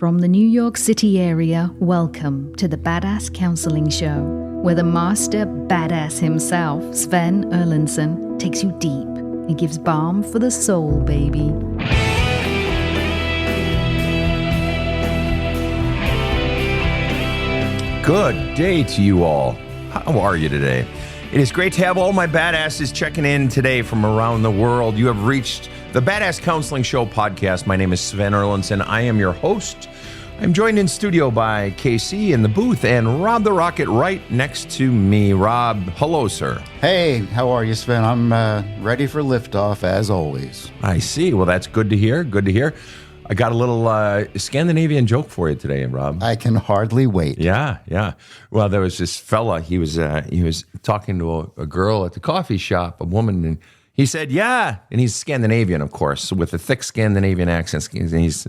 From the New York City area, welcome to the Badass Counseling Show, where the master badass himself, Sven Erlandson, takes you deep and gives balm for the soul, baby. Good day to you all. How are you today? It is great to have all my badasses checking in today from around the world. You have reached the Badass Counseling Show podcast. My name is Sven Erlandson. I am your host. I'm joined in studio by KC in the booth and Rob the Rocket right next to me. Rob, hello, sir. Hey, how are you, Sven? I'm ready for liftoff as always. I see. Well, that's good to hear. Good to hear. I got a little Scandinavian joke for you today, Rob. I can hardly wait. Yeah. Well, there was this fella. He was talking to a girl at the coffee shop, a woman, and he said, "Yeah," and he's Scandinavian, of course, with a thick Scandinavian accent. It's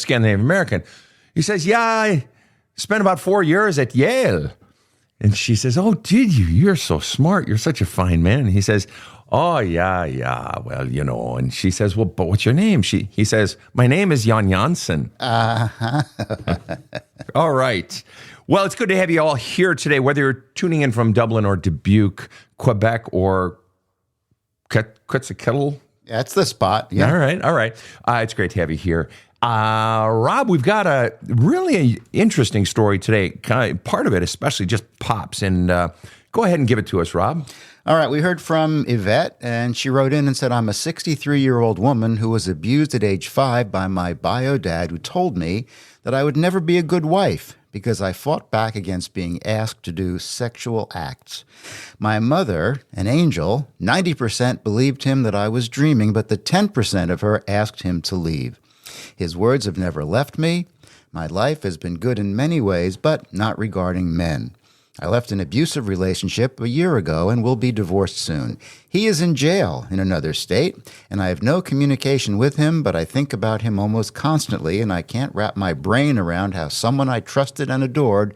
Scandinavian American. He says, "Yeah, I spent about 4 years at Yale." And she says, "Oh, did you? You're so smart. You're such a fine man." And he says, "Oh, yeah, well, you know." And she says, "Well, but what's your name?" He says, "My name is Jan Janssen." All right. Well, it's good to have you all here today, whether you're tuning in from Dublin or Dubuque, Quebec, or Quetzalcoatl. That's the spot. Yeah. All right. It's great to have you here. Rob, we've got a really interesting story today. Part of it especially just pops. And go ahead and give it to us, Rob. All right. We heard from Yvette, and she wrote in and said, "I'm a 63-year-old woman who was abused at age 5 by my bio dad, who told me that I would never be a good wife because I fought back against being asked to do sexual acts. My mother, an angel, 90% believed him that I was dreaming, but the 10% of her asked him to leave. His words have never left me. My life has been good in many ways, but not regarding men. I left an abusive relationship a year ago and will be divorced soon. He is in jail in another state, and I have no communication with him, but I think about him almost constantly, and I can't wrap my brain around how someone I trusted and adored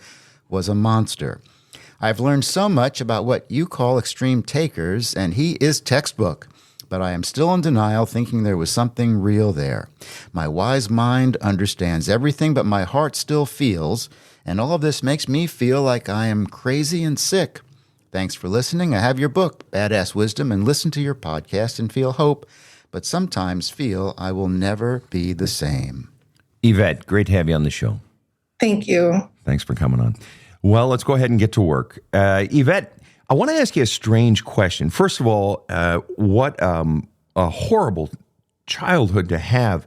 was a monster. I've learned so much about what you call extreme takers, and he is textbook. But I am still in denial, thinking there was something real there. My wise mind understands everything, but my heart still feels, and all of this makes me feel like I am crazy and sick. Thanks for listening. I have your book, Badass Wisdom, and listen to your podcast and feel hope, but sometimes feel I will never be the same." Yvette, great to have you on the show. Thank you. Thanks for coming on. Well, let's go ahead and get to work. Yvette, I want to ask you a strange question. First of all, what a horrible childhood to have.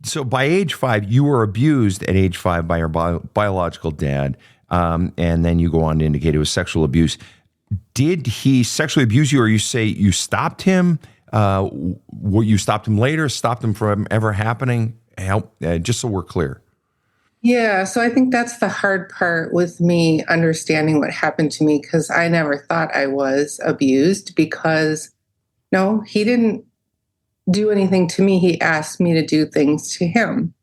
So by age 5, you were abused at age 5 by your biological dad, and then you go on to indicate it was sexual abuse. Did he sexually abuse you, or you say you stopped him? You stopped him later, stopped him from ever happening? Just so we're clear. Yeah, so I think that's the hard part with me understanding what happened to me, because I never thought I was abused, because no, he didn't do anything to me. He asked me to do things to him.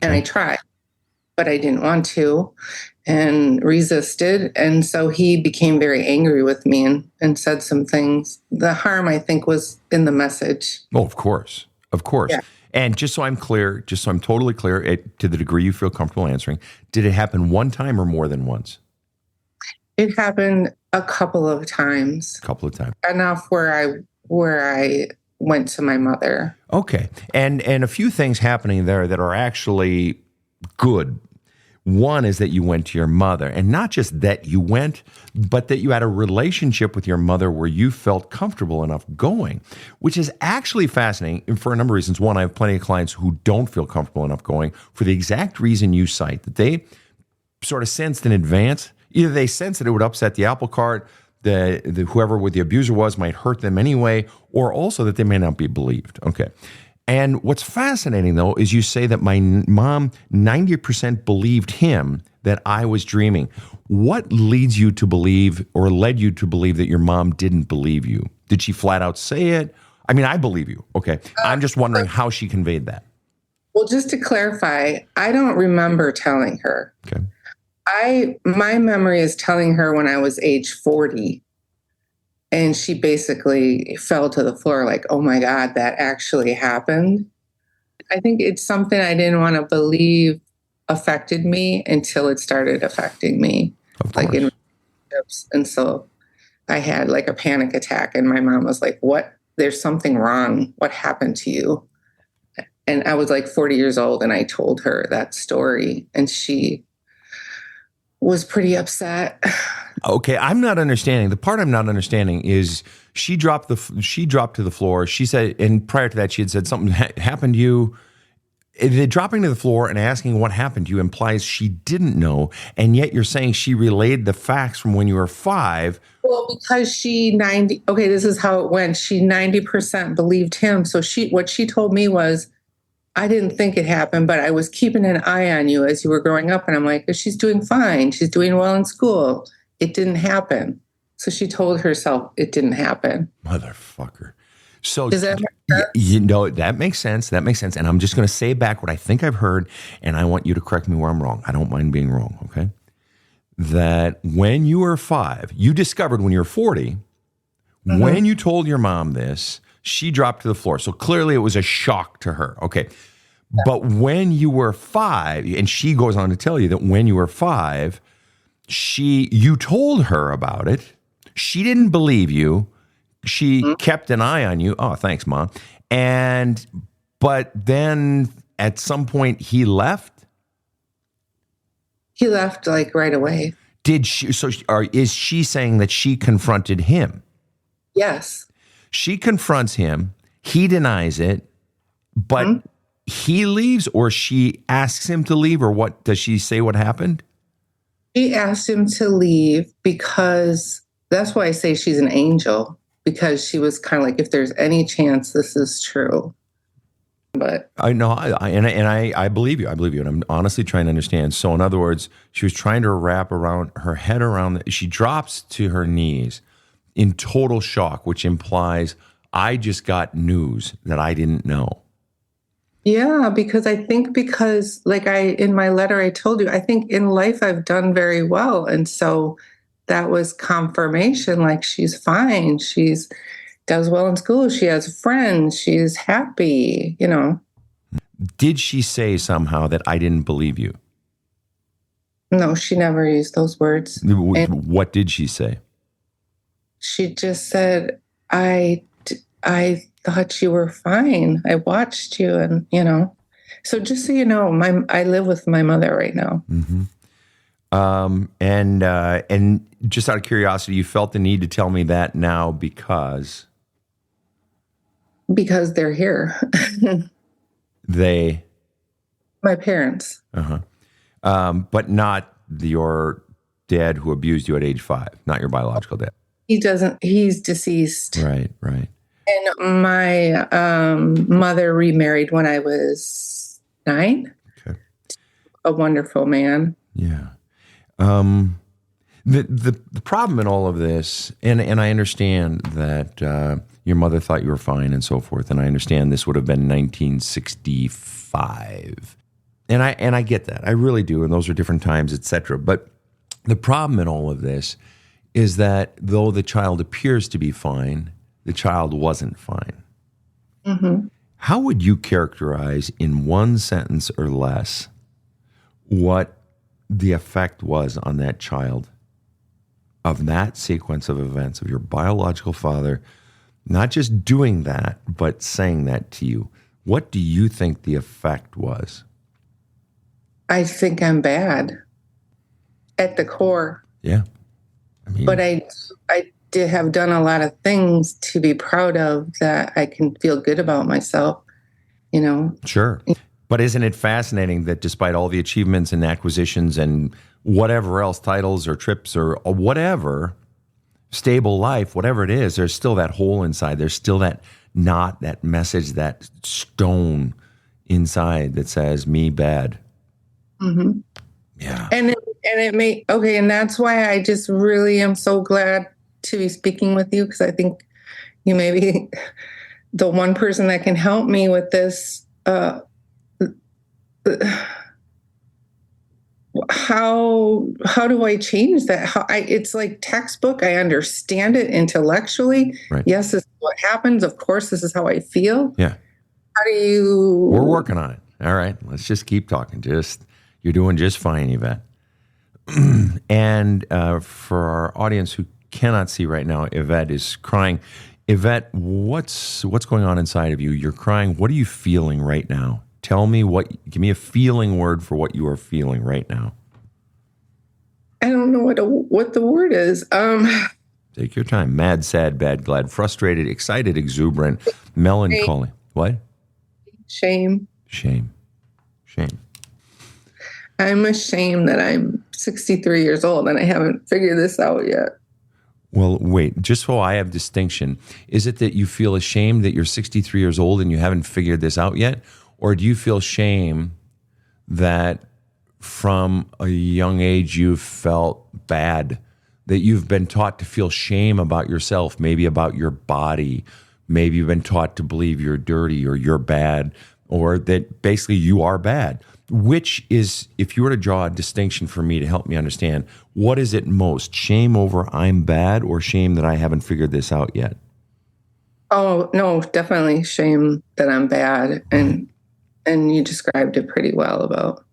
And I tried, but I didn't want to and resisted. And so he became very angry with me and said some things. The harm, I think, was in the message. Oh, of course. Yeah. And just so I'm clear, just so I'm totally clear, to the degree you feel comfortable answering, did it happen one time or more than once? It happened a couple of times. Enough where I went to my mother. Okay. And a few things happening there that are actually good. One is that you went to your mother, and not just that you went, but that you had a relationship with your mother where you felt comfortable enough going, which is actually fascinating for a number of reasons. One, I have plenty of clients who don't feel comfortable enough going for the exact reason you cite, that they sort of sensed in advance. Either they sensed that it would upset the apple cart, the whoever the abuser was might hurt them anyway, or also that they may not be believed. Okay. And what's fascinating, though, is you say that my mom 90% believed him that I was dreaming. What leads you to believe, or led you to believe, that your mom didn't believe you? Did she flat out say it? I mean, I believe you. Okay. I'm just wondering how she conveyed that. Well, just to clarify, I don't remember telling her. Okay. My memory is telling her when I was age 40. And she basically fell to the floor like, "Oh my God, that actually happened." I think it's something I didn't want to believe affected me until it started affecting me, like in relationships. And so I had like a panic attack, and my mom was like, "What? There's something wrong. What happened to you?" And I was like 40 years old, and I told her that story, and she was pretty upset. Okay, I'm not understanding. The part I'm not understanding is she dropped to the floor. She said, and prior to that, she had said something happened to you. The dropping to the floor and asking what happened to you implies she didn't know, and yet you're saying she relayed the facts from when you were 5. Well, because this is how it went. She 90% believed him. So what she told me was, I didn't think it happened, but I was keeping an eye on you as you were growing up. And I'm like, she's doing fine. She's doing well in school. It didn't happen. So she told herself it didn't happen. Motherfucker. So does that make sense? That makes sense. That makes sense. And I'm just going to say back what I think I've heard, and I want you to correct me where I'm wrong. I don't mind being wrong, okay? That when you were 5, you discovered when you were 40, when you told your mom this, she dropped to the floor. So clearly it was a shock to her. Okay. But when you were 5, and she goes on to tell you that when you were 5, you told her about it. She didn't believe you. She kept an eye on you. Oh, thanks, Mom. But then at some point he left. He left like right away. Did she? Is she saying that she confronted him? Yes. She confronts him. He denies it, but he leaves, or she asks him to leave, or what? Does she say what happened? She asked him to leave because that's why I say she's an angel, because she was kind of like, if there's any chance this is true. But I know, I believe you. I believe you, and I'm honestly trying to understand. So, in other words, she was trying to wrap around her head around. She drops to her knees in total shock, which implies I just got news that I didn't know. Yeah, because like in my letter, I told you, I think in life I've done very well. And so that was confirmation, like she's fine. She's does well in school. She has friends. She's happy, Did she say somehow that I didn't believe you? No, she never used those words. What did she say? She just said, I thought you were fine. I watched you, and So just so you know, I live with my mother right now. Mm-hmm. And just out of curiosity, you felt the need to tell me that now because they're here. My parents. But not your dad who abused you at age 5, not your biological dad. He's deceased. Right. And my mother remarried when I was 9. Okay. A wonderful man. Yeah. The problem in all of this, and I understand that your mother thought you were fine and so forth, and I understand this would have been 1965, and I get that, I really do, and those are different times, etc. But the problem in all of this is that though the child appears to be fine, the child wasn't fine. Mm-hmm. How would you characterize in one sentence or less what the effect was on that child of that sequence of events of your biological father not just doing that, but saying that to you? What do you think the effect was? I think I'm bad at the core. Yeah. But I did have done a lot of things to be proud of that I can feel good about myself, Sure. But isn't it fascinating that despite all the achievements and acquisitions and whatever else, titles or trips or whatever, stable life, whatever it is, there's still that hole inside. There's still that knot, that message, that stone inside that says, me bad. Mm-hmm. Yeah. And that's why I just really am so glad to be speaking with you, because I think you may be the one person that can help me with this. How do I change that? It's like textbook. I understand it intellectually. Right. Yes, this is what happens. Of course, this is how I feel. Yeah. How do you? We're working on it. All right. Let's just keep talking. You're doing just fine, Yvette. And for our audience who cannot see right now, Yvette is crying. Yvette, what's going on inside of you? You're crying. What are you feeling right now? Give me a feeling word for what you are feeling right now. I don't know what the word is. Take your time. Mad, sad, bad, glad, frustrated, excited, exuberant, melancholy. What? Shame. I'm ashamed that I'm 63 years old and I haven't figured this out yet. Well, wait, just so I have distinction, is it that you feel ashamed that you're 63 years old and you haven't figured this out yet? Or do you feel shame that from a young age you've felt bad, that you've been taught to feel shame about yourself, maybe about your body, maybe you've been taught to believe you're dirty or you're bad, or that basically you are bad? Which is, if you were to draw a distinction for me to help me understand, what is it most? Shame over I'm bad or shame that I haven't figured this out yet? Oh, no, definitely shame that I'm bad. And you described it pretty well about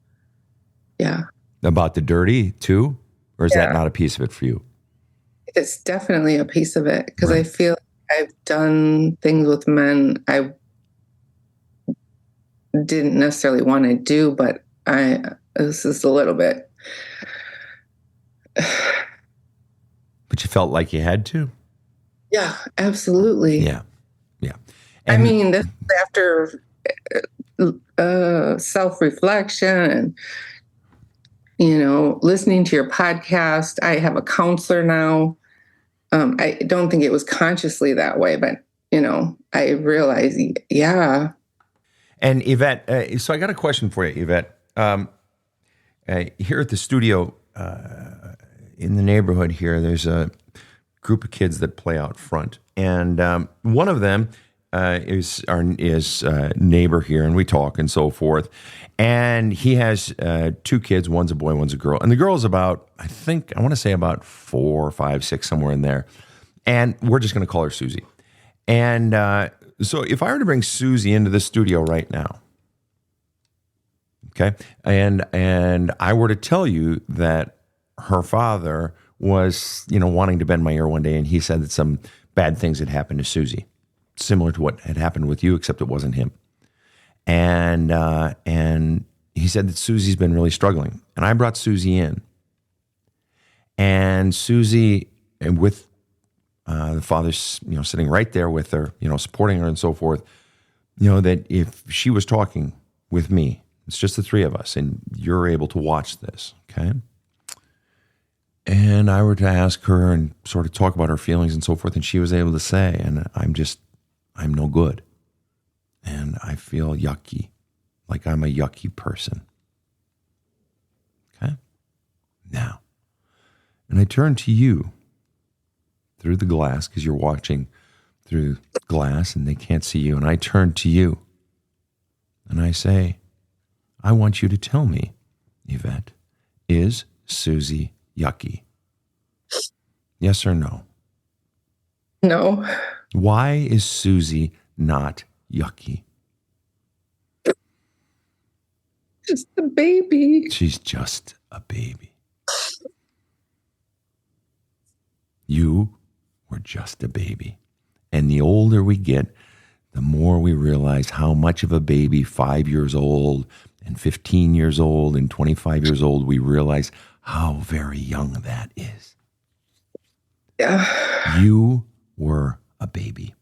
the dirty too? Or is that not a piece of it for you? It's definitely a piece of it because I feel like I've done things with men I didn't necessarily want to do, but this is a little bit. But you felt like you had to? Yeah, absolutely. Yeah. And I mean, this is after self-reflection and, listening to your podcast. I have a counselor now. I don't think it was consciously that way, but, I realize, yeah. And Yvette, so I got a question for you, Yvette. Here at the studio in the neighborhood here, there's a group of kids that play out front. And one of them is our neighbor here, and we talk and so forth. And he has two kids. One's a boy, one's a girl. And the girl's about, I want to say about 4, 5, 6, somewhere in there. And we're just going to call her Susie. And so if I were to bring Susie into the studio right now, okay, and I were to tell you that her father was, wanting to bend my ear one day, and he said that some bad things had happened to Susie, similar to what had happened with you, except it wasn't him. And he said that Susie's been really struggling. And I brought Susie in. And Susie, and with the father's, sitting right there with her, supporting her and so forth, that if she was talking with me, it's just the three of us, and you're able to watch this, okay? And I were to ask her and sort of talk about her feelings and so forth, and she was able to say, and I'm no good. And I feel yucky, like I'm a yucky person. Okay? Now, and I turn to you through the glass, because you're watching through glass and they can't see you. And I turn to you and I say, I want you to tell me, Yvette, is Susie yucky? Yes or no? No. Why is Susie not yucky? Just a baby. She's just a baby. You were just a baby. And the older we get, the more we realize how much of a baby, 5 years old and 15 years old and 25 years old, we realize how very young that is. Yeah. You were a baby.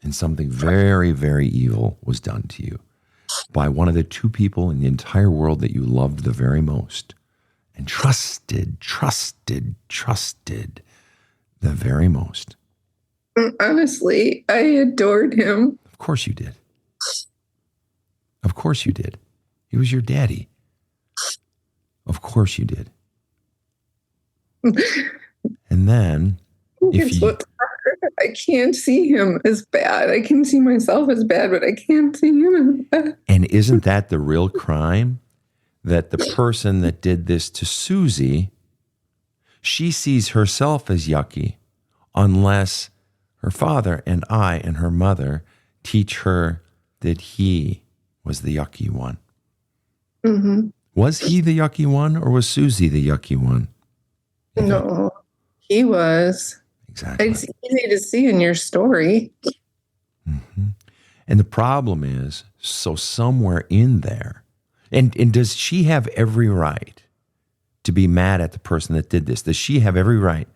And something very, very evil was done to you by one of the two people in the entire world that you loved the very most and trusted the very most. Honestly, I adored him. Of course you did. Of course you did. He was your daddy. Of course you did. And then, I can't see him as bad. I can see myself as bad, but I can't see him as bad. And isn't that the real crime? That the person that did this to Susie, she sees herself as yucky unless her father and I and her mother teach her that he was the yucky one? Mm-hmm. Was he the yucky one, or was Susie the yucky one? No, he was. Exactly. It's easy to see in your story. Mm-hmm. And the problem is, so somewhere in there, and does she have every right to be mad at the person that did this? Does she have every right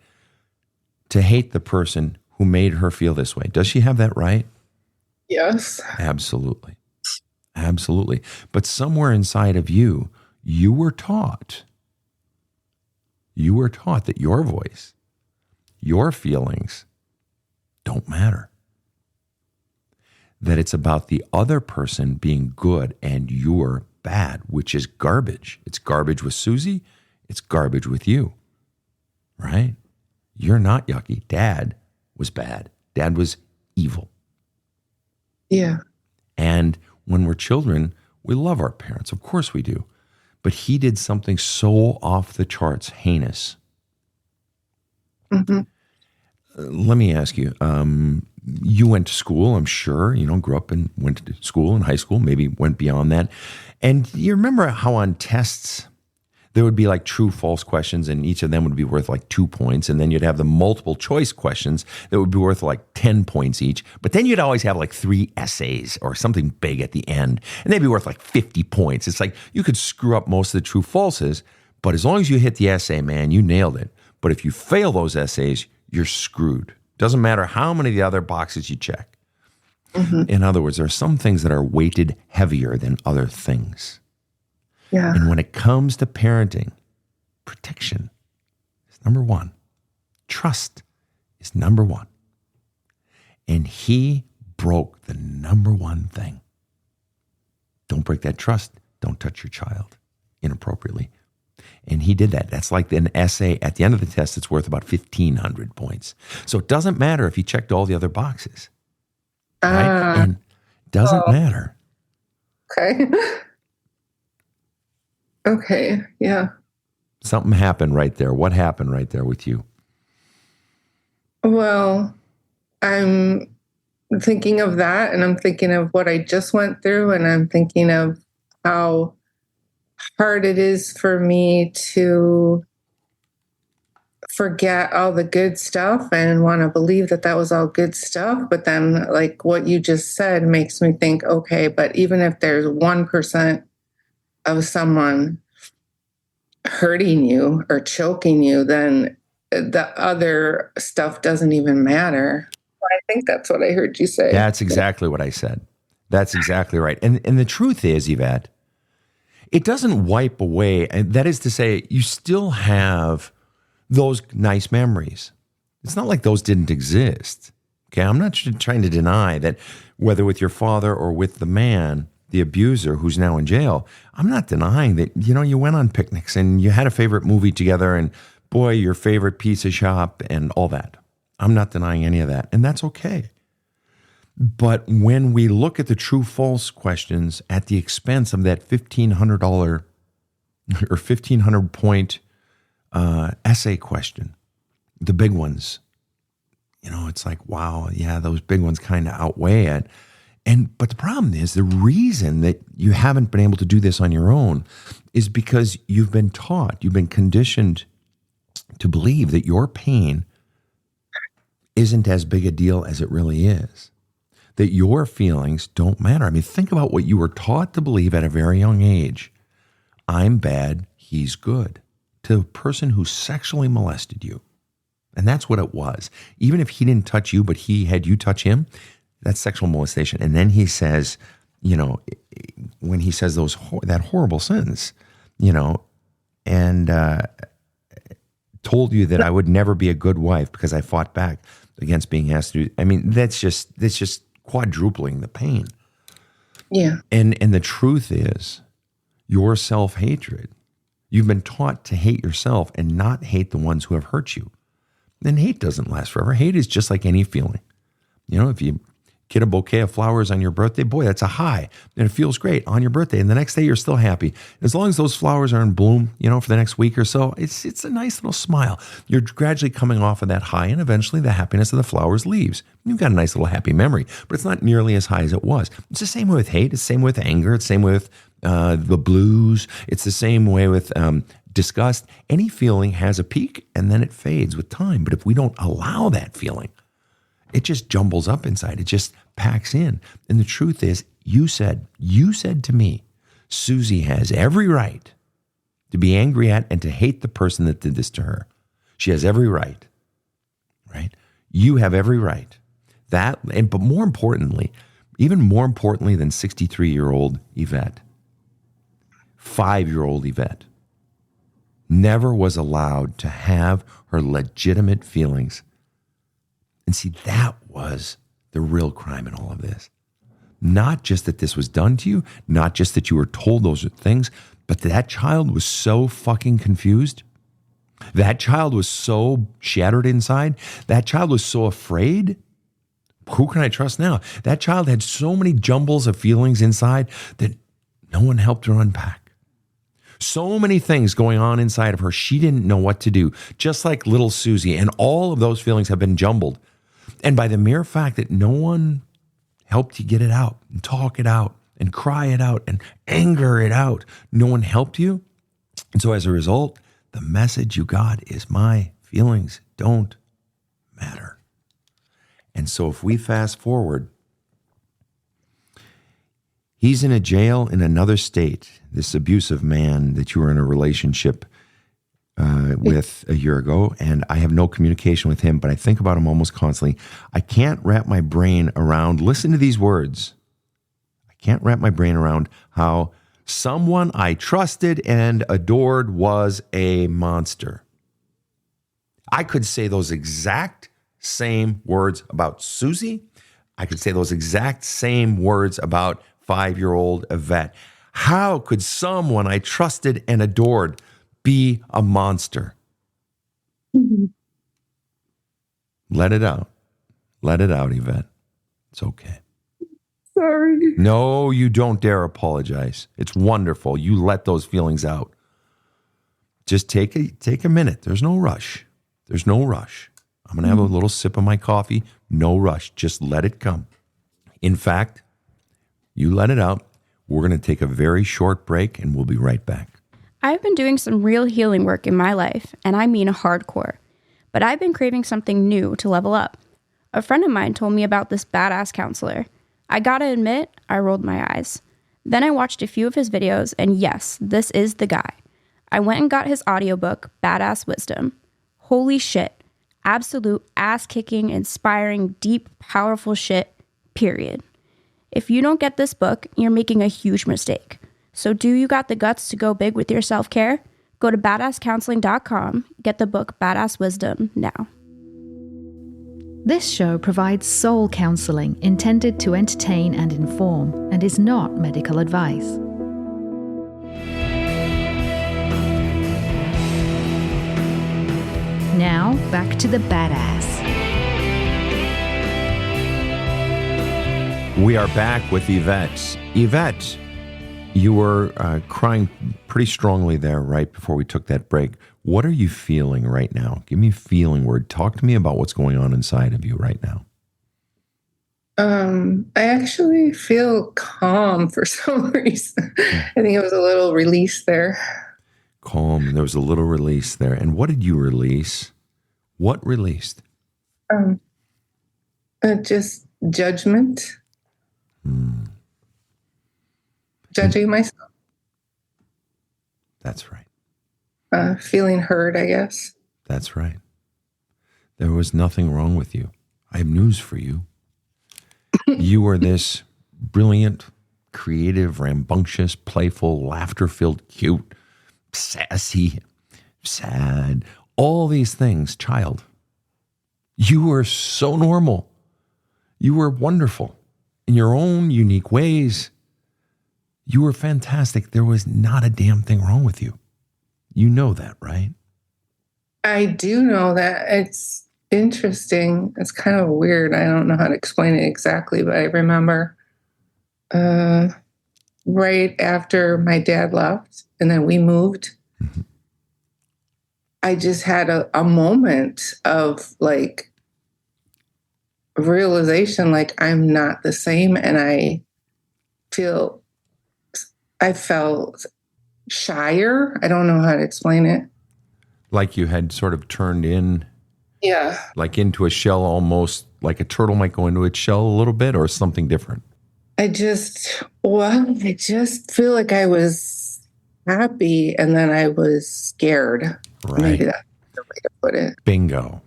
to hate the person who made her feel this way? Does she have that right? Yes. Absolutely. Absolutely. But somewhere inside of you, you were taught that your voice, your feelings don't matter. That it's about the other person being good and you're bad, which is garbage. It's garbage with Susie. It's garbage with you, right? You're not yucky. Dad was bad. Dad was evil. Yeah. And when we're children, we love our parents. Of course we do. But he did something so off the charts, heinous. Mm-hmm. Let me ask you, you went to school, I'm sure, grew up and went to school and high school, maybe went beyond that. And you remember how on tests, there would be like true, false questions, and each of them would be worth like 2 points. And then you'd have the multiple choice questions that would be worth like 10 points each. But then you'd always have like 3 essays or something big at the end, and they'd be worth like 50 points. It's like you could screw up most of the true falses, but as long as you hit the essay, man, you nailed it. But if you fail those essays, you're screwed. Doesn't matter how many of the other boxes you check. Mm-hmm. In other words, there are some things that are weighted heavier than other things. Yeah. And when it comes to parenting, protection is number one. Trust is number one. And he broke the number one thing. Don't break that trust. Don't touch your child inappropriately. And he did that. That's like an essay at the end of the test that's worth about 1,500 points. So it doesn't matter if he checked all the other boxes. Right? And it doesn't matter. Okay. Okay. Yeah. Something happened right there. What happened right there with you? Well, I'm thinking of that, and I'm thinking of what I just went through, and I'm thinking of how hard it is for me to forget all the good stuff and want to believe that that was all good stuff. But then, like what you just said makes me think, okay, but even if there's 1% of someone hurting you or choking you, then the other stuff doesn't even matter. I think that's what I heard you say. That's exactly what I said. That's exactly right. And the truth is, Yvette, it doesn't wipe away. And that is to say, you still have those nice memories. It's not like those didn't exist. Okay, I'm not trying to deny that whether with your father or with the man, the abuser who's now in jail, I'm not denying that, you went on picnics and you had a favorite movie together and boy, your favorite pizza shop and all that. I'm not denying any of that. And that's okay. But when we look at the true false questions at the expense of that $1,500 or 1,500 point essay question, the big ones, it's like, wow, yeah, those big ones kind of outweigh it. But the problem is the reason that you haven't been able to do this on your own is because you've been taught, you've been conditioned to believe that your pain isn't as big a deal as it really is, that your feelings don't matter. I mean, think about what you were taught to believe at a very young age. I'm bad, he's good. To a person who sexually molested you. And that's what it was. Even if he didn't touch you, but he had you touch him, that's sexual molestation. And then he says, when he says that horrible sentence, and told you that I would never be a good wife because I fought back against being asked to do. I mean, that's just quadrupling the pain. Yeah. And the truth is, your self-hatred, you've been taught to hate yourself and not hate the ones who have hurt you. And hate doesn't last forever. Hate is just like any feeling. If you get a bouquet of flowers on your birthday, boy, that's a high. And it feels great on your birthday. And the next day you're still happy. As long as those flowers are in bloom, for the next week or so, it's a nice little smile. You're gradually coming off of that high, and eventually the happiness of the flowers leaves. You've got a nice little happy memory, but it's not nearly as high as it was. It's the same way with hate. It's the same way with anger. It's the same way with the blues. It's the same way with disgust. Any feeling has a peak and then it fades with time. But if we don't allow that feeling, it just jumbles up inside. It just packs in. And the truth is, you said to me, Susie has every right to be angry at and to hate the person that did this to her. She has every right, right? You have every right. But more importantly, even more importantly than 63-year-old Yvette, 5-year-old Yvette never was allowed to have her legitimate feelings. And see, that was the real crime in all of this. Not just that this was done to you, not just that you were told those things, but that child was so fucking confused. That child was so shattered inside. That child was so afraid. Who can I trust now? That child had so many jumbles of feelings inside that no one helped her unpack. So many things going on inside of her. She didn't know what to do, just like little Susie. And all of those feelings have been jumbled. And by the mere fact that no one helped you get it out and talk it out and cry it out and anger it out, no one helped you. And so as a result, the message you got is my feelings don't matter. And so if we fast forward, he's in a jail in another state, this abusive man that you were in a relationship with a year ago, and I have no communication with him, but I think about him almost constantly. I can't wrap my brain around, listen to these words. I can't wrap my brain around how someone I trusted and adored was a monster. I could say those exact same words about Susie. I could say those exact same words about 5-year-old Yvette. How could someone I trusted and adored be a monster? Mm-hmm. Let it out. Let it out, Yvette. It's okay. Sorry. No, you don't dare apologize. It's wonderful. You let those feelings out. Just take a minute. There's no rush. There's no rush. I'm going to have a little sip of my coffee. No rush. Just let it come. In fact, you let it out. We're going to take a very short break, and we'll be right back. I've been doing some real healing work in my life, and I mean hardcore. But I've been craving something new to level up. A friend of mine told me about this badass counselor. I gotta admit, I rolled my eyes. Then I watched a few of his videos, and yes, this is the guy. I went and got his audiobook, Badass Wisdom. Holy shit. Absolute ass-kicking, inspiring, deep, powerful shit, period. If you don't get this book, you're making a huge mistake. So do you got the guts to go big with your self-care? Go to badasscounseling.com, get the book Badass Wisdom now. This show provides soul counseling intended to entertain and inform and is not medical advice. Now, back to the badass. We are back with Yvette. Yvette, you were crying pretty strongly there right before we took that break. What are you feeling right now? Give me a feeling word. Talk to me about what's going on inside of you right now. I actually feel calm for some reason. I think it was a little release there. Calm. There was a little release there. And what did you release? What released? Just judgment. Judging myself. That's right. Feeling heard, I guess. That's right. There was nothing wrong with you. I have news for you. You are this brilliant, creative, rambunctious, playful, laughter-filled, cute, sassy, sad, all these things, child. You were so normal. You were wonderful in your own unique ways. You were fantastic. There was not a damn thing wrong with you. You know that, right? I do know that. interesting. It's kind of weird. I don't know how to explain it exactly, but I remember right after my dad left and then we moved, I just had a moment of like realization, like I'm not the same. And I felt shyer. I don't know how to explain it. Like you had sort of turned in, Yeah. like into a shell, almost like a turtle might go into its shell a little bit, or something different. I just feel like I was happy and then I was scared. Right. Maybe that's the way to put it. Bingo.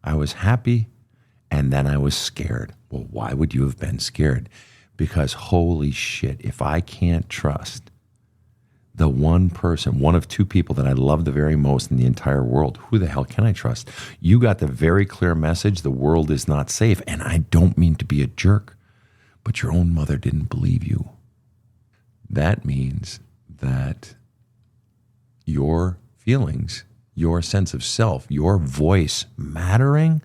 I was happy and then I was scared. Well, why would you have been scared? Because holy shit, if I can't trust the one person, one of two people that I love the very most in the entire world, who the hell can I trust? You got the very clear message, the world is not safe. And I don't mean to be a jerk, but your own mother didn't believe you. That means that your feelings, your sense of self, your voice mattering,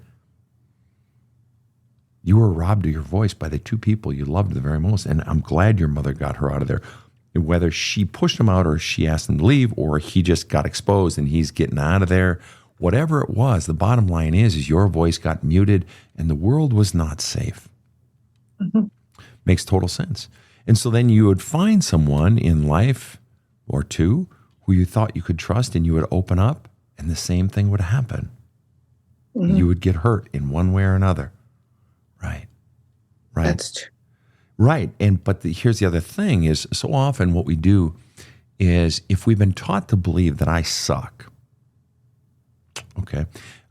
you were robbed of your voice by the two people you loved the very most. And I'm glad your mother got her out of there. Whether she pushed him out or she asked him to leave or he just got exposed and he's getting out of there, whatever it was, the bottom line is your voice got muted and the world was not safe. Mm-hmm. Makes total sense. And so then you would find someone in life or two who you thought you could trust and you would open up and the same thing would happen. Mm-hmm. You would get hurt in one way or another. Right. That's true. Right. But here's the other thing is so often what we do is if we've been taught to believe that I suck, okay,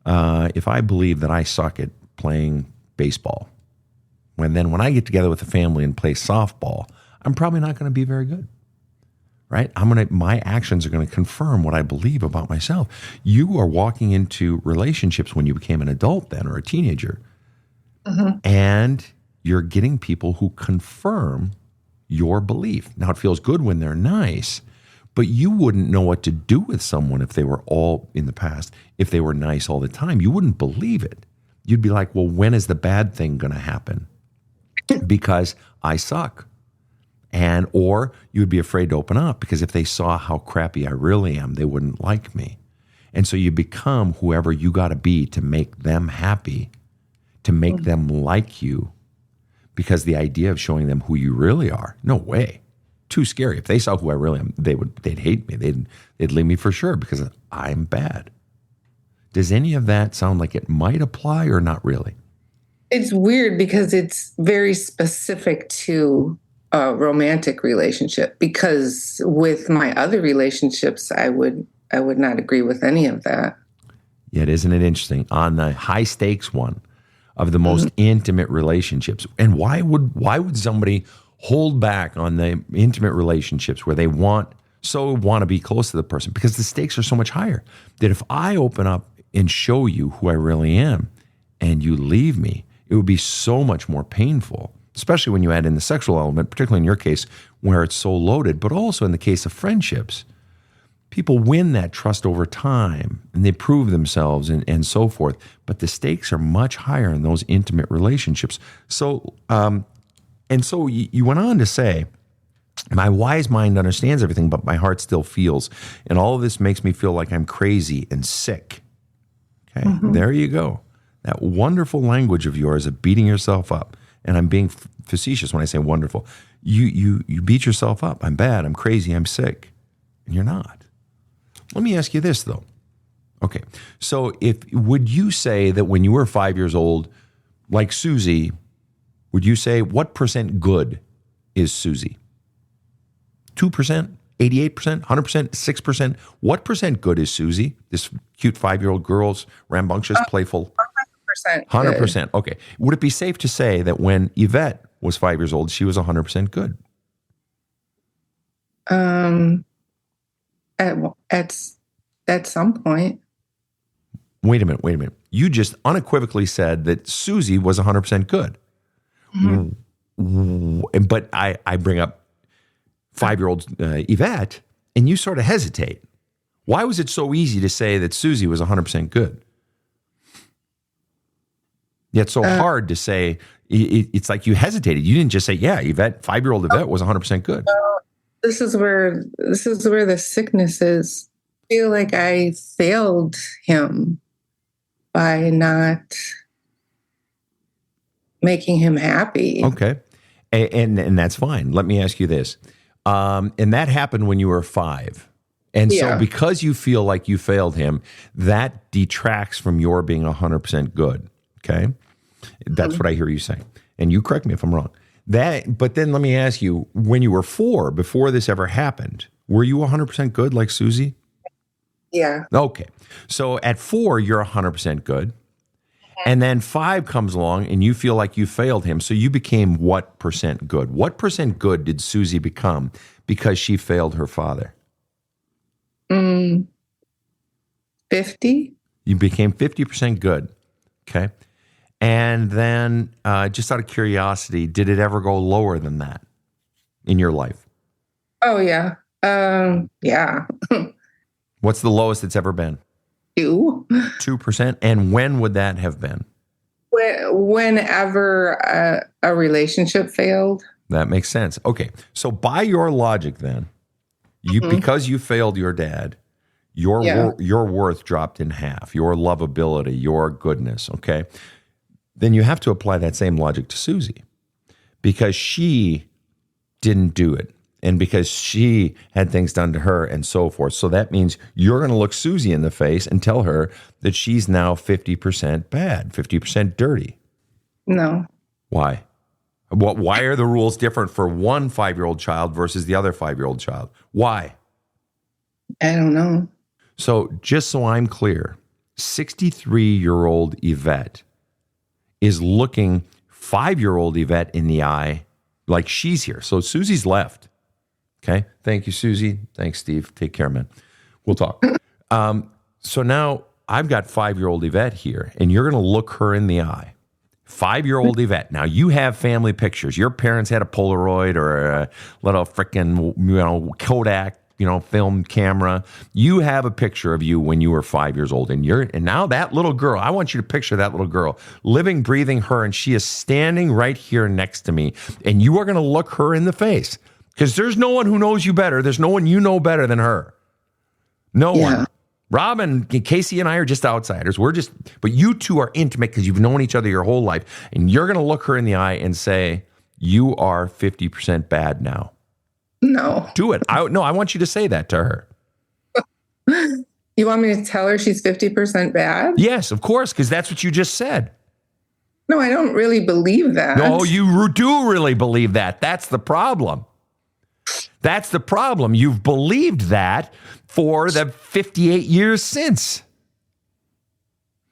if I believe that I suck at playing baseball, when I get together with the family and play softball, I'm probably not going to be very good. Right? My actions are going to confirm what I believe about myself. You are walking into relationships when you became an adult then or a teenager, and you're getting people who confirm your belief. Now, it feels good when they're nice, but you wouldn't know what to do with someone if they were all in the past, if they were nice all the time. You wouldn't believe it. You'd be like, well, when is the bad thing going to happen? Because I suck. Or you'd be afraid to open up because if they saw how crappy I really am, they wouldn't like me. And so you become whoever you got to be to make them happy, to make them like you. Because the idea of showing them who you really are, no way. Too scary. If they saw who I really am, they'd hate me. They'd leave me for sure because I'm bad. Does any of that sound like it might apply or not really? It's weird because it's very specific to a romantic relationship. Because with my other relationships, I would not agree with any of that. Yet, isn't it interesting? On the high stakes one, of the most intimate relationships. And why would somebody hold back on the intimate relationships where they want to be close to the person? Because the stakes are so much higher. That if I open up and show you who I really am and you leave me, it would be so much more painful, especially when you add in the sexual element, particularly in your case where it's so loaded, but also in the case of friendships. People win that trust over time and they prove themselves and so forth. But the stakes are much higher in those intimate relationships. So, you went on to say, my wise mind understands everything, but my heart still feels. And all of this makes me feel like I'm crazy and sick. Okay, There you go. That wonderful language of yours of beating yourself up. And I'm being facetious when I say wonderful. You beat yourself up. I'm bad. I'm crazy. I'm sick. And you're not. Let me ask you this, though. Okay, so would you say that when you were 5 years old, like Susie, would you say what percent good is Susie? 2%, 88%, 100%, 6%? What percent good is Susie, this cute 5-year-old girl's rambunctious, playful? 100%. 100%. Okay. Would it be safe to say that when Yvette was 5 years old, she was 100% good? At some point. Wait a minute. You just unequivocally said that Susie was 100% good. But I bring up 5-year-old Yvette, and you sort of hesitate. Why was it so easy to say that Susie was 100% good? Yet so hard to say. It's like you hesitated. You didn't just say, yeah, Yvette, 5-year-old Yvette was 100% good. This is where the sickness is. I feel like I failed him by not making him happy. Okay. And that's fine. Let me ask you this. And that happened when you were 5. And so because you feel like you failed him, that detracts from your being 100% good. Okay. That's what I hear you saying. And you correct me if I'm wrong. But then let me ask you, when you were 4, before this ever happened, were you 100% good like Susie? Yeah. Okay. So at 4, you're 100% good. And then 5 comes along and you feel like you failed him. So you became what percent good? What percent good did Susie become because she failed her father? 50. You became 50% good. Okay. And then just out of curiosity, did it ever go lower than that in your life? Oh, yeah. Yeah. What's the lowest it's ever been? 2. 2%. And when would that have been? Whenever a relationship failed. That makes sense. Okay. So by your logic then, because you failed your dad, your worth dropped in half, your lovability, your goodness, okay? Then you have to apply that same logic to Susie because she didn't do it and because she had things done to her and so forth. So that means you're going to look Susie in the face and tell her that she's now 50% bad, 50% dirty. No. Why? Why are the rules different for one 5-year-old child versus the other 5-year-old child? Why? I don't know. So just so I'm clear, 63-year-old Yvette is looking 5-year-old Yvette in the eye like she's here. So Susie's left. Okay. Thank you, Susie. Thanks, Steve. Take care, man. We'll talk. So now I've got 5-year-old Yvette here, and you're going to look her in the eye. 5-year-old Yvette. Now you have family pictures. Your parents had a Polaroid or a little frickin' Kodak, film camera. You have a picture of you when you were 5 years old, and now that little girl. I want you to picture that little girl, living, breathing her, and she is standing right here next to me, and you are going to look her in the face because there's no one who knows you better. There's no one you know better than her. No one. Rob and Casey and I are just outsiders. But you two are intimate because you've known each other your whole life, and you're going to look her in the eye and say, "You are 50% bad now." No. Do it. I want you to say that to her. You want me to tell her she's 50% bad? Yes, of course, because that's what you just said. No, I don't really believe that. No, you do really believe that. That's the problem. That's the problem. You've believed that for the 58 years since.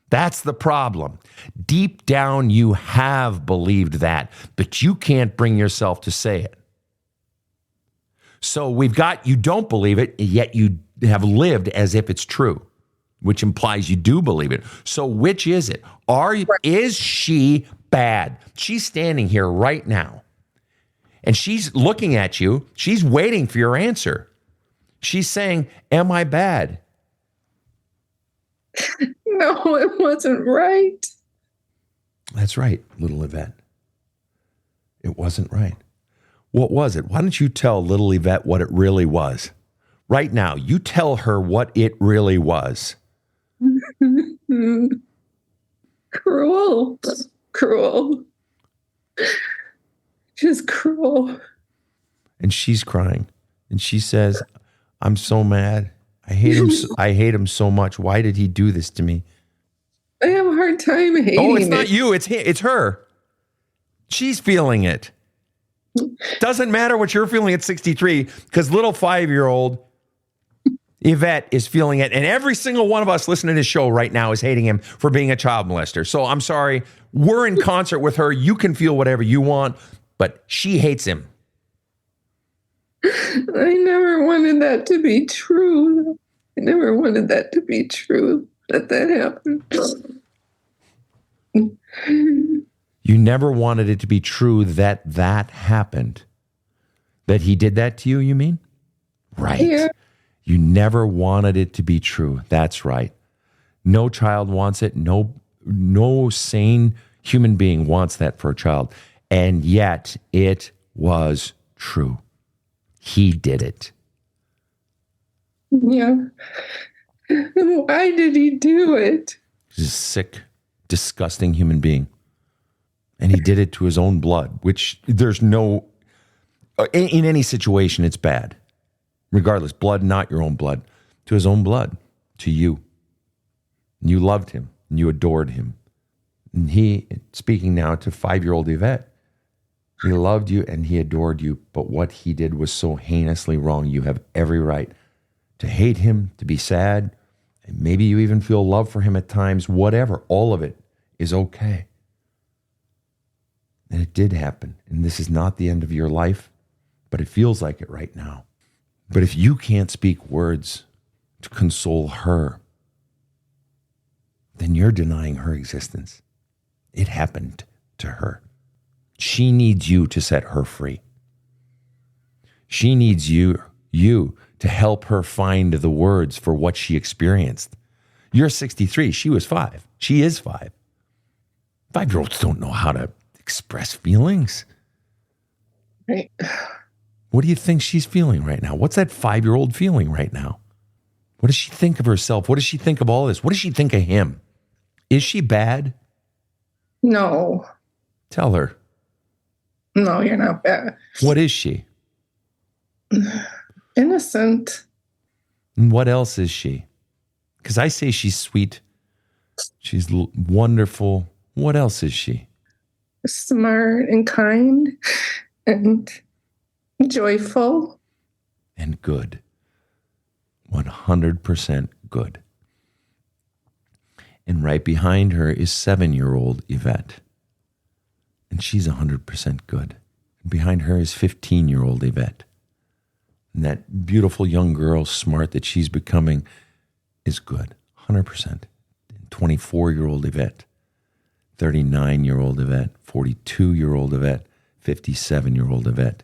That's the problem. Deep down, you have believed that, but you can't bring yourself to say it. So we've got, you don't believe it, yet you have lived as if it's true, which implies you do believe it. So which is it? Is she bad? She's standing here right now, and she's looking at you. She's waiting for your answer. She's saying, "Am I bad?" No, it wasn't right. That's right, little Yvette. It wasn't right. What was it? Why don't you tell little Yvette what it really was? Right now, you tell her what it really was. Cruel. Just cruel. And she's crying. And she says, "I'm so mad. I hate him. I hate him so much. Why did he do this to me?" I have a hard time hating him. Oh, it's not you. It's him. It's her. She's feeling it. Doesn't matter what you're feeling at 63, because little 5-year-old Yvette is feeling it. And every single one of us listening to this show right now is hating him for being a child molester. So I'm sorry. We're in concert with her. You can feel whatever you want, but she hates him. I never wanted that to be true. I never wanted that to be true, that happened. You never wanted it to be true that happened. That he did that to you, you mean? Right. Yeah. You never wanted it to be true. That's right. No child wants it. No sane human being wants that for a child. And yet it was true. He did it. Yeah. Why did he do it? He's a sick, disgusting human being. And he did it to his own blood, which there's no, in any situation, it's bad. Regardless, blood, not your own blood, to his own blood, to you. And you loved him, and you adored him. And he, speaking now to 5-year-old Yvette, he loved you and he adored you, but what he did was so heinously wrong. You have every right to hate him, to be sad, and maybe you even feel love for him at times, whatever. All of it is okay. And it did happen. And this is not the end of your life, but it feels like it right now. But if you can't speak words to console her, then you're denying her existence. It happened to her. She needs you to set her free. She needs you to help her find the words for what she experienced. You're 63. She was 5. She is 5. 5-year-olds don't know how to express feelings. Right. What do you think she's feeling right now? What's that 5-year-old feeling right now? What does she think of herself? What does she think of all this? What does she think of him? Is she bad? No. Tell her. No, you're not bad. What is she? Innocent. And what else is she? Because I say she's sweet. She's wonderful. What else is she? Smart and kind and joyful. And good. 100% good. And right behind her is 7-year-old Yvette. And she's 100% good. And behind her is 15-year-old Yvette. And that beautiful young girl, smart that she's becoming, is good. 100%. And 24-year-old Yvette. 39-year-old Yvette. 42-year-old Yvette. 57-year-old Yvette.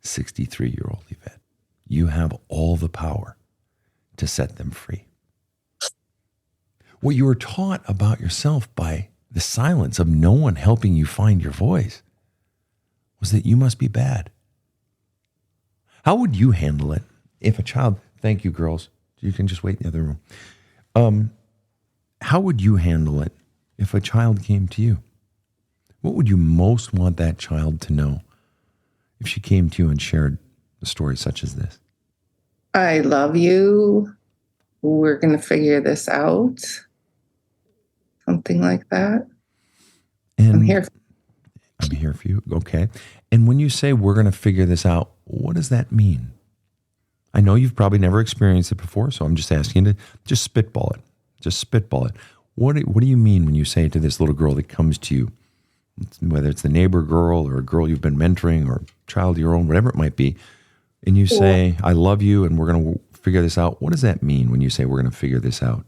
63-year-old Yvette. You have all the power to set them free. What you were taught about yourself by the silence of no one helping you find your voice was that you must be bad. How would you handle it if a child, thank you girls, you can just wait in the other room. How would you handle it if a child came to you? What would you most want that child to know if she came to you and shared a story such as this? I love you. We're going to figure this out. Something like that. And I'm here. I'm here for you. Okay. And when you say we're going to figure this out, what does that mean? I know you've probably never experienced it before, so I'm just asking you to just spitball it. Just spitball it. What do you mean when you say to this little girl that comes to you, whether it's the neighbor girl or a girl you've been mentoring or a child of your own, whatever it might be, and you say, I love you and we're going to figure this out. What does that mean when you say we're going to figure this out?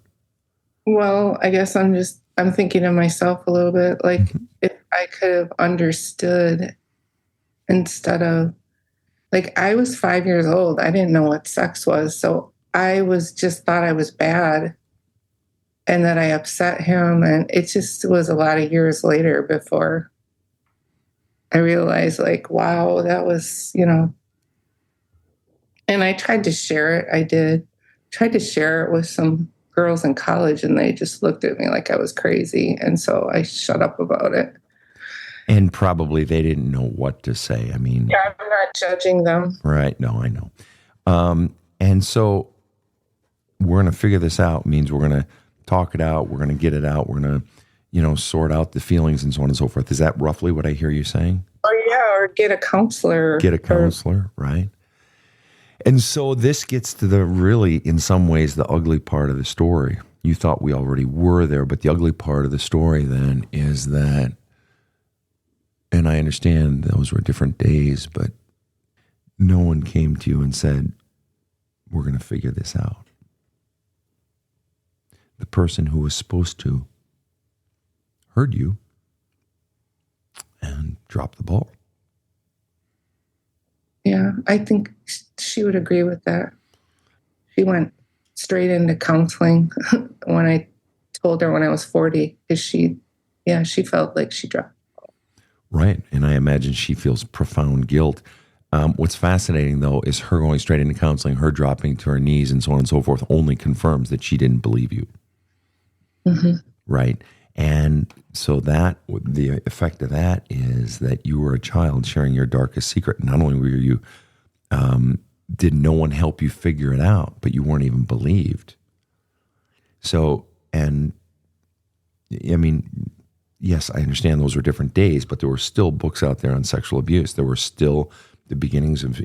Well, I guess I'm thinking of myself a little bit. Like if I could have understood instead of, like, I was 5 years old. I didn't know what sex was. So I just thought I was bad and that I upset him. And it just was a lot of years later before I realized, like, wow, that was, and I tried to share it. I tried to share it with some girls in college and they just looked at me like I was crazy. And so I shut up about it. And probably they didn't know what to say. I mean, yeah, I'm not judging them. Right. No, I know. And so we're going to figure this out means we're going to talk it out. We're going to get it out. We're going to, sort out the feelings and so on and so forth. Is that roughly what I hear you saying? Oh, yeah. Or get a counselor. Get a counselor. Right. And so this gets to the really, in some ways, the ugly part of the story. You thought we already were there, but the ugly part of the story then is that, and I understand those were different days, but no one came to you and said, we're going to figure this out. The person who was supposed to heard you and dropped the ball. Yeah, I think she would agree with that. She went straight into counseling when I told her when I was 40, because she Yeah, she felt like she dropped. Right. And I imagine she feels profound guilt. What's fascinating, though, is her going straight into counseling, her dropping to her knees and so on and so forth, only confirms that she didn't believe you. Mm-hmm. Right. And so that the effect of that is that you were a child sharing your darkest secret. Not only were you, did no one help you figure it out, but you weren't even believed. So, and I mean, yes, I understand those were different days, but there were still books out there on sexual abuse. There were still the beginnings of,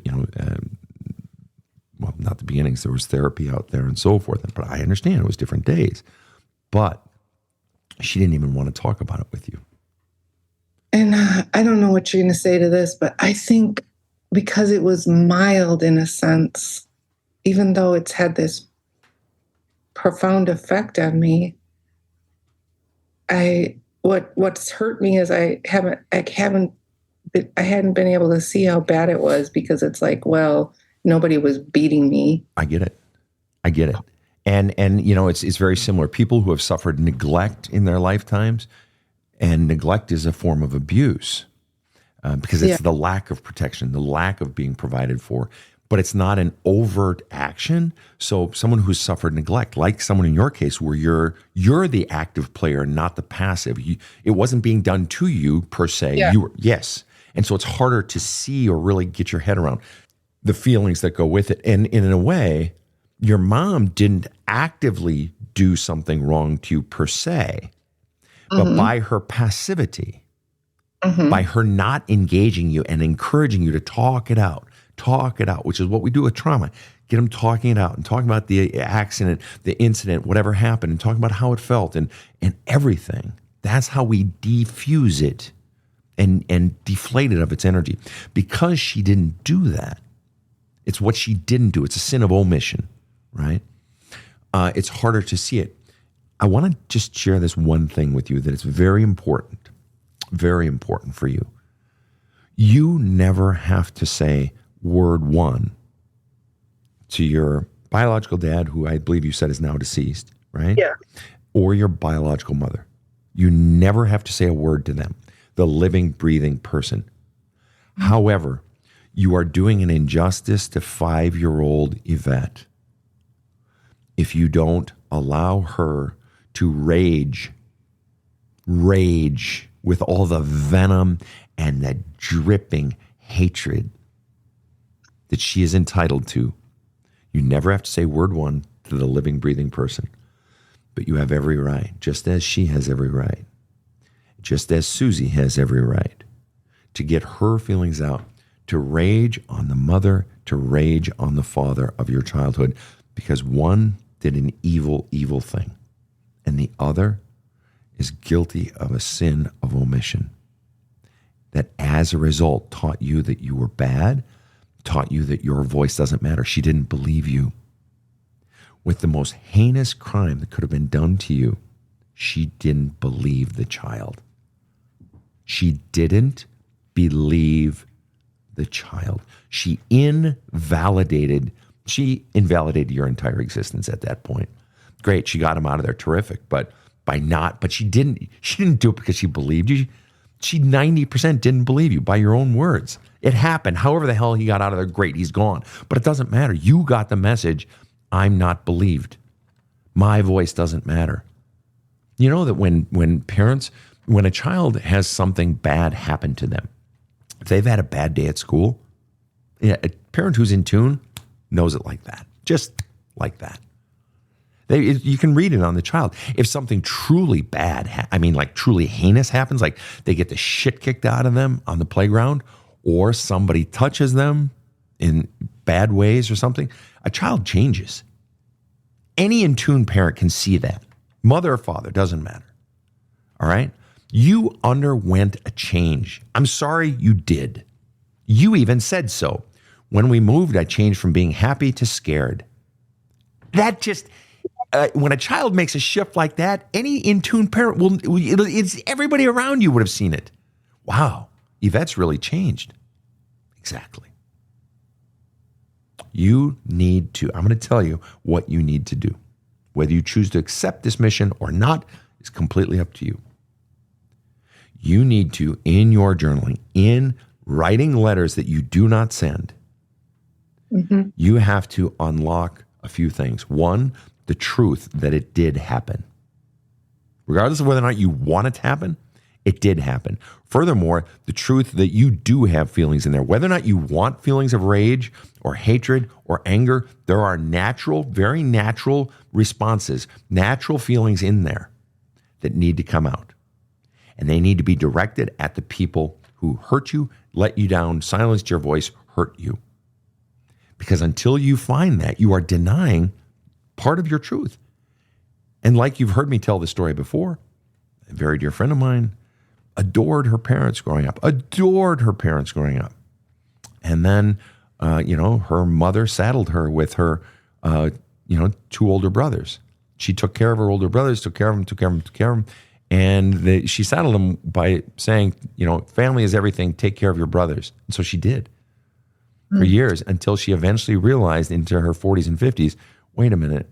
well, not the beginnings, there was therapy out there and so forth. But I understand it was different days. But she didn't even want to talk about it with you. And I don't know what you're going to say to this, but I think because it was mild in a sense, even though it's had this profound effect on me, what's hurt me is I hadn't been able to see how bad it was, because it's like, well, nobody was beating me. I get it. And it's very similar. People who have suffered neglect in their lifetimes, and neglect is a form of abuse because it's the lack of protection, the lack of being provided for, but it's not an overt action. So someone who's suffered neglect, like someone in your case where you're the active player, not the passive. It wasn't being done to you per se. Yeah. Yes. And so it's harder to see or really get your head around the feelings that go with it. And in a way, your mom didn't actively do something wrong to you per se, but by her passivity, by her not engaging you and encouraging you to talk it out, which is what we do with trauma. Get them talking it out and talking about the accident, the incident, whatever happened, and talking about how it felt and everything. That's how we defuse it and deflate it of its energy. Because she didn't do that, it's what she didn't do. It's a sin of omission. Right? It's harder to see it. I want to just share this one thing with you that is very important for you. You never have to say word one to your biological dad, who I believe you said is now deceased, right? Yeah. Or your biological mother. You never have to say a word to them, the living, breathing person. However, you are doing an injustice to 5-year-old Yvette if you don't allow her to rage with all the venom and the dripping hatred that she is entitled to. You never have to say word one to the living, breathing person, but you have every right, just as she has every right, just as Susie has every right, to get her feelings out, to rage on the mother, to rage on the father of your childhood, because one did an evil, evil thing, and the other is guilty of a sin of omission that as a result taught you that you were bad, taught you that your voice doesn't matter. She didn't believe you. With the most heinous crime that could have been done to you, she didn't believe the child. She didn't believe the child. She invalidated your entire existence at that point. Great, she got him out of there, terrific. But she didn't do it because she believed you. She 90% didn't believe you by your own words. It happened. However the hell he got out of there, great, he's gone. But it doesn't matter. You got the message, I'm not believed. My voice doesn't matter. You know that when a child has something bad happen to them, if they've had a bad day at school, a parent who's in tune knows it like that, just like that. You can read it on the child. If something truly bad, like truly heinous happens, like they get the shit kicked out of them on the playground, or somebody touches them in bad ways or something, a child changes. Any in tune parent can see that. Mother or father, doesn't matter. All right? You underwent a change. I'm sorry you did. You even said so. When we moved, I changed from being happy to scared. That just, when a child makes a shift like that, any in-tune parent everybody around you would have seen it. Wow, Yvette's really changed. Exactly. I'm going to tell you what you need to do. Whether you choose to accept this mission or not is completely up to you. you need to, in your journaling, in writing letters that you do not send, you have to unlock a few things. One, the truth that it did happen. Regardless of whether or not you want it to happen, it did happen. Furthermore, the truth that you do have feelings in there. Whether or not you want feelings of rage or hatred or anger, there are natural, very natural responses, natural feelings in there that need to come out. And they need to be directed at the people who hurt you, let you down, silenced your voice, hurt you. Because until you find that, you are denying part of your truth. And like you've heard me tell the story before, a very dear friend of mine adored her parents growing up. And then, her mother saddled her with her, two older brothers. She took care of her older brothers, took care of them. And she saddled them by saying, family is everything, take care of your brothers. And so she did for years until she eventually realized into her 40s and 50s, wait a minute,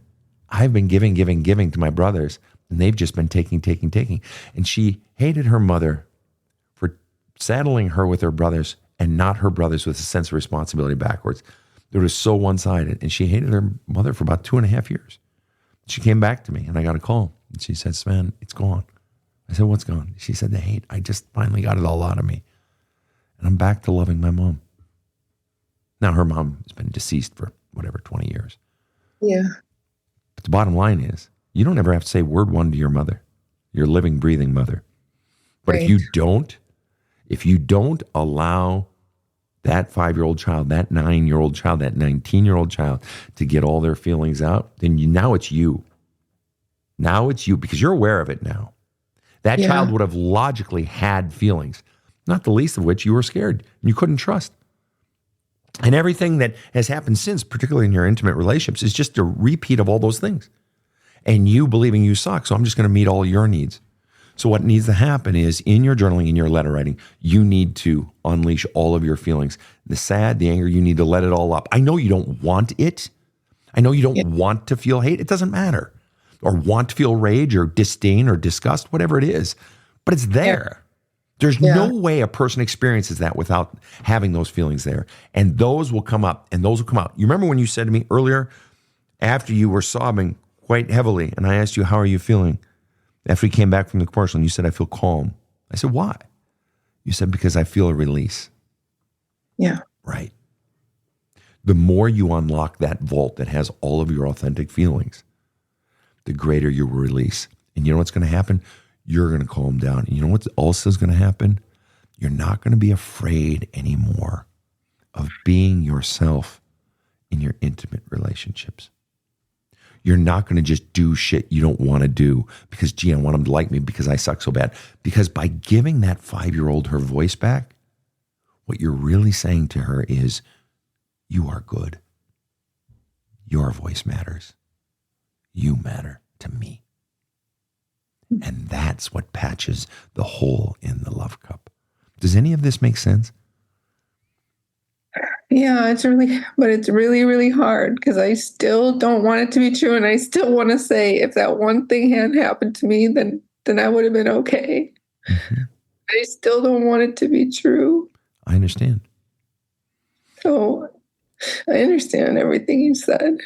I've been giving to my brothers, and they've just been taking. And she hated her mother for saddling her with her brothers and not her brothers with a sense of responsibility backwards. It was so one-sided. And she hated her mother for about 2.5 years. She came back to me, and I got a call. And she said, Sven, it's gone. I said, what's gone? She said, the hate. I just finally got it all out of me. And I'm back to loving my mom. Now, her mom has been deceased for 20 years. Yeah. But the bottom line is, you don't ever have to say word one to your mother, your living, breathing mother. But Right. if you don't allow that 5-year-old child, that 9-year-old child, that 19-year-old child to get all their feelings out, then now it's you. Now it's you because you're aware of it now. That child would have logically had feelings, not the least of which you were scared and you couldn't trust. And everything that has happened since, particularly in your intimate relationships, is just a repeat of all those things. And you believing you suck, so I'm just going to meet all your needs. So what needs to happen is in your journaling, in your letter writing, you need to unleash all of your feelings. The sad, the anger, you need to let it all up. I know you don't want it. I know you don't want to feel hate. It doesn't matter. Or want to feel rage or disdain or disgust, whatever it is. But it's there. There's no way a person experiences that without having those feelings there. And those will come up and those will come out. You remember when you said to me earlier, after you were sobbing quite heavily, and I asked you, how are you feeling? After you came back from the commercial, and you said, I feel calm. I said, why? You said, because I feel a release. Yeah. Right. The more you unlock that vault that has all of your authentic feelings, the greater your release. And you know what's going to happen? You're going to calm down. And you know what also is going to happen? You're not going to be afraid anymore of being yourself in your intimate relationships. You're not going to just do shit you don't want to do because, gee, I want them to like me because I suck so bad. Because by giving that 5-year-old her voice back, what you're really saying to her is, you are good. Your voice matters. You matter to me. And that's what patches the hole in the love cup. Does any of this make sense? Yeah, it's really, really hard because I still don't want it to be true. And I still want to say, if that one thing hadn't happened to me, then I would have been okay. Mm-hmm. I still don't want it to be true. I understand. So I understand everything you said.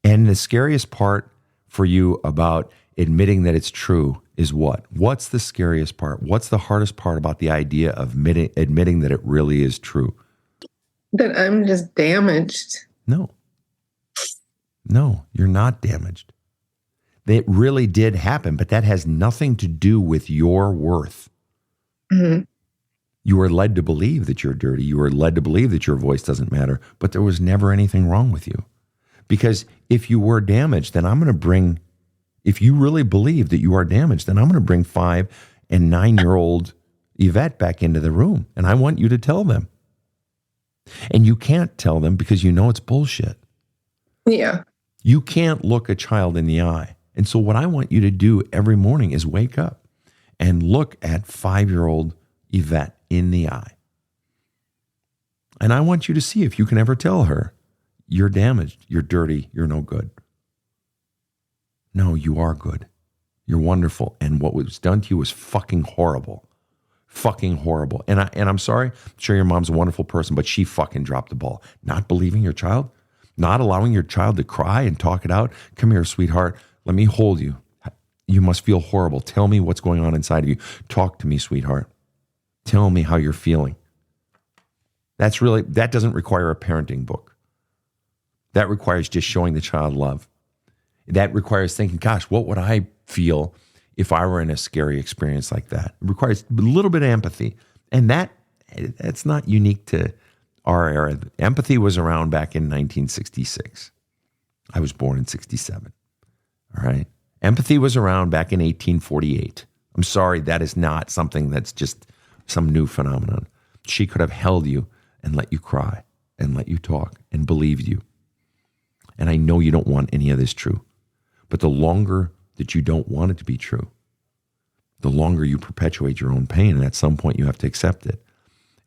And the scariest part for you about admitting that it's true is what? What's the scariest part? What's the hardest part about the idea of admitting that it really is true? That I'm just damaged. No, you're not damaged. It really did happen, but that has nothing to do with your worth. Mm-hmm. You were led to believe that you're dirty. You were led to believe that your voice doesn't matter, but there was never anything wrong with you. Because if you were damaged, then if you really believe that you are damaged, then I'm going to bring 5 and 9-year-old Yvette back into the room. And I want you to tell them. And you can't tell them because you know it's bullshit. Yeah. You can't look a child in the eye. And so what I want you to do every morning is wake up and look at 5-year-old Yvette in the eye. And I want you to see if you can ever tell her, you're damaged, you're dirty, you're no good. No, you are good. You're wonderful. And what was done to you was fucking horrible. Fucking horrible. And I'm sorry. I'm sure your mom's a wonderful person, but she fucking dropped the ball. Not believing your child, not allowing your child to cry and talk it out. Come here, sweetheart. Let me hold you. You must feel horrible. Tell me what's going on inside of you. Talk to me, sweetheart. Tell me how you're feeling. That doesn't require a parenting book. That requires just showing the child love. That requires thinking, gosh, what would I feel if I were in a scary experience like that? It requires a little bit of empathy. And that's not unique to our era. Empathy was around back in 1966. I was born in 67. All right. Empathy was around back in 1848. I'm sorry, that is not something that's just some new phenomenon. She could have held you and let you cry and let you talk and believed you. And I know you don't want any of this true. But the longer that you don't want it to be true, the longer you perpetuate your own pain. And at some point you have to accept it.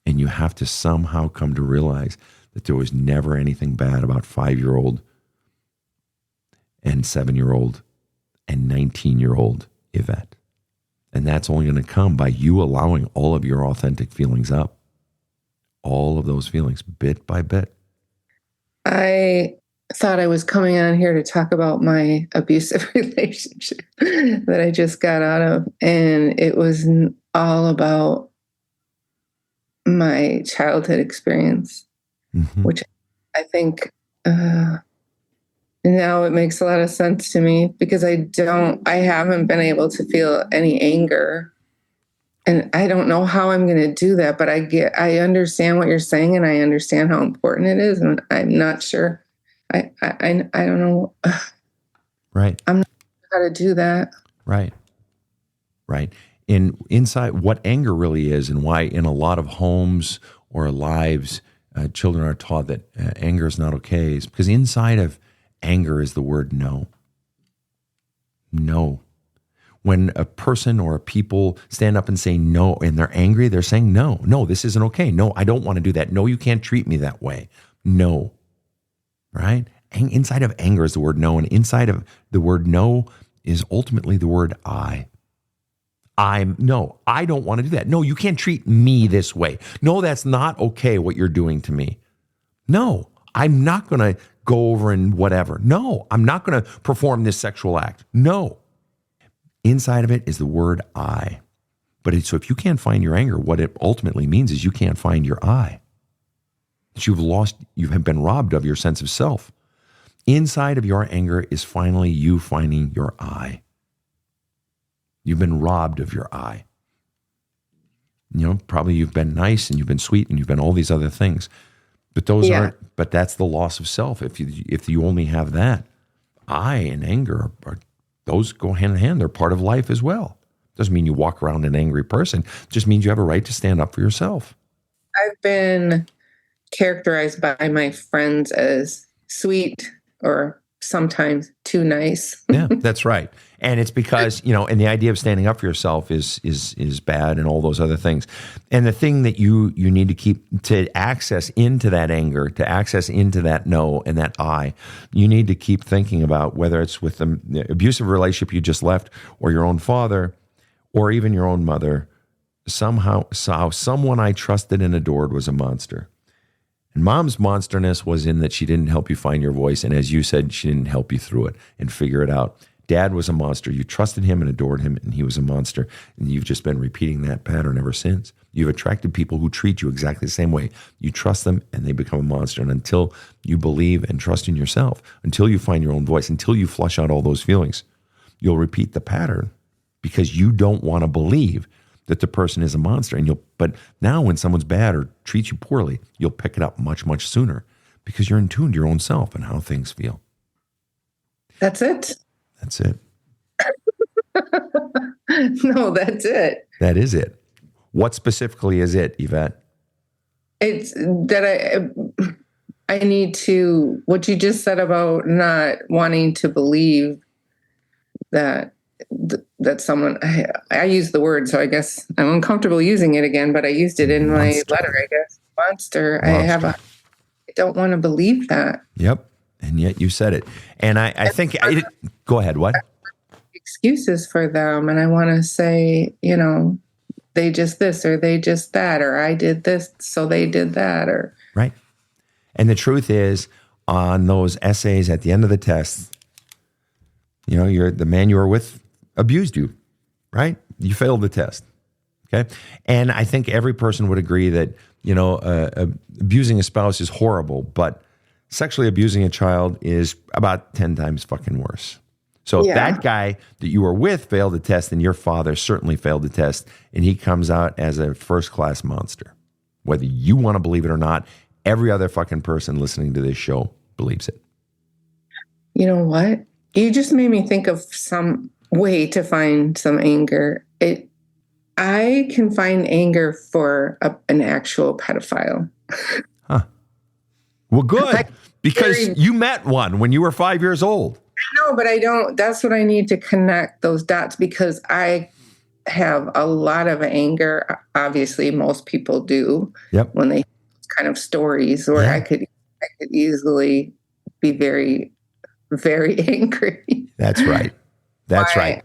And you have to somehow come to realize that there was never anything bad about 5-year-old and 7-year-old and 19-year-old Yvette. And that's only going to come by you allowing all of your authentic feelings up. All of those feelings, bit by bit. I thought I was coming on here to talk about my abusive relationship that I just got out of. And it was all about my childhood experience, which I think now it makes a lot of sense to me because I haven't been able to feel any anger. And I don't know how I'm going to do that, but I understand what you're saying and I understand how important it is. And I'm not sure. I don't know. Right. I'm not sure how to do that. Right. Inside what anger really is and why in a lot of homes or lives, children are taught that anger is not okay is because inside of anger is the word no. No. When a person or a people stand up and say no and they're angry, they're saying no, this isn't okay. No, I don't want to do that. No, you can't treat me that way. No. Right? Inside of anger is the word no, and inside of the word no is ultimately the word I. I don't want to do that. No, you can't treat me this way. No, that's not okay what you're doing to me. No, I'm not going to go over and whatever. No, I'm not going to perform this sexual act. No. Inside of it is the word I. So if you can't find your anger, what it ultimately means is you can't find your I. That you have been robbed of your sense of self. Inside of your anger is finally you finding your I. You've been robbed of your I. Probably you've been nice and you've been sweet and you've been all these other things. But but that's the loss of self. If you only have that, I and anger those go hand in hand. They're part of life as well. Doesn't mean you walk around an angry person. It just means you have a right to stand up for yourself. I've been characterized by my friends as sweet or sometimes too nice. Yeah, that's right. And it's because, and the idea of standing up for yourself is bad and all those other things. And the thing that you need to keep to access into that anger, to access into that no and that I, you need to keep thinking about whether it's with the abusive relationship you just left or your own father or even your own mother, someone I trusted and adored was a monster. And mom's monsterness was in that she didn't help you find your voice. And as you said, she didn't help you through it and figure it out. Dad was a monster. You trusted him and adored him, and he was a monster. And you've just been repeating that pattern ever since. You've attracted people who treat you exactly the same way. You trust them, and they become a monster. And until you believe and trust in yourself, until you find your own voice, until you flush out all those feelings, you'll repeat the pattern because you don't want to believe that the person is a monster. But now when someone's bad or treats you poorly, you'll pick it up much, much sooner because you're in tune to your own self and how things feel. That's it. That's it. No, that's it. That is it. What specifically is it, Yvette? It's that I need to, what you just said about not wanting to believe that someone, I used the word, so I guess I'm uncomfortable using it again, but I used it in my letter, I guess. Monster. I don't want to believe that. Yep. And yet you said it. And I think, go ahead, what? Excuses for them. And I want to say, they just this or they just that, or I did this, so they did that, or Right. And the truth is, on those essays at the end of the test, the man you were with abused you, right? You failed the test. Okay. And I think every person would agree that, abusing a spouse is horrible, but sexually abusing a child is about 10 times fucking worse. So if that guy that you were with failed the test, then your father certainly failed the test, and he comes out as a first-class monster. Whether you want to believe it or not, every other fucking person listening to this show believes it. You know what? You just made me think of some way to find some anger. I can find anger for an actual pedophile. Huh. Well, good, because you met one when you were 5 years old. No, but I don't. That's what I need to connect those dots, because I have a lot of anger. Obviously, most people do. Yep. When they kind of stories where I could easily be very, very angry. That's right. That's right.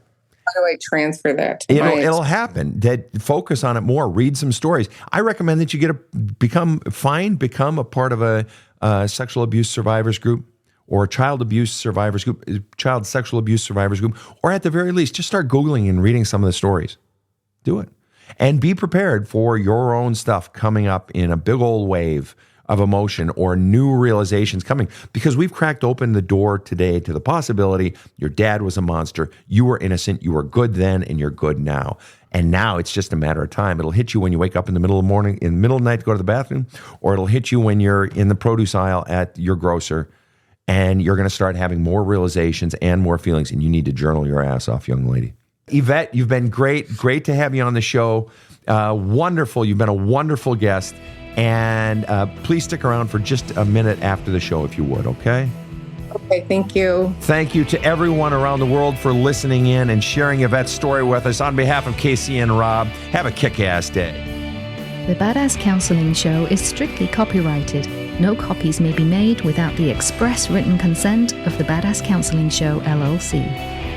How do I transfer that to It'll happen. Focus on it more. Read some stories. I recommend that you become a part of a sexual abuse survivors group, or a child abuse survivors group, child sexual abuse survivors group, or at the very least, just start Googling and reading some of the stories. Do it. And be prepared for your own stuff coming up in a big old wave of emotion or new realizations coming, because we've cracked open the door today to the possibility your dad was a monster, you were innocent, you were good then, and you're good now. And now it's just a matter of time. It'll hit you when you wake up in the middle of the morning, in the middle of the night to go to the bathroom, or it'll hit you when you're in the produce aisle at your grocer, and you're going to start having more realizations and more feelings, and you need to journal your ass off, young lady. Yvette, you've been great. Great to have you on the show. Wonderful. You've been a wonderful guest. And please stick around for just a minute after the show, if you would, okay? Okay, thank you. Thank you to everyone around the world for listening in and sharing Yvette's story with us. On behalf of Casey and Rob, have a kick-ass day. The Badass Counseling Show is strictly copyrighted. No copies may be made without the express written consent of the Badass Counseling Show, LLC.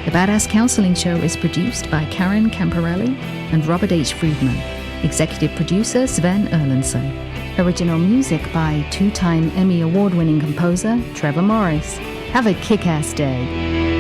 The Badass Counseling Show is produced by Karen Camparelli and Robert H. Friedman. Executive producer Sven Erlandson. Original music by two-time Emmy Award-winning composer Trevor Morris. Have a kick-ass day.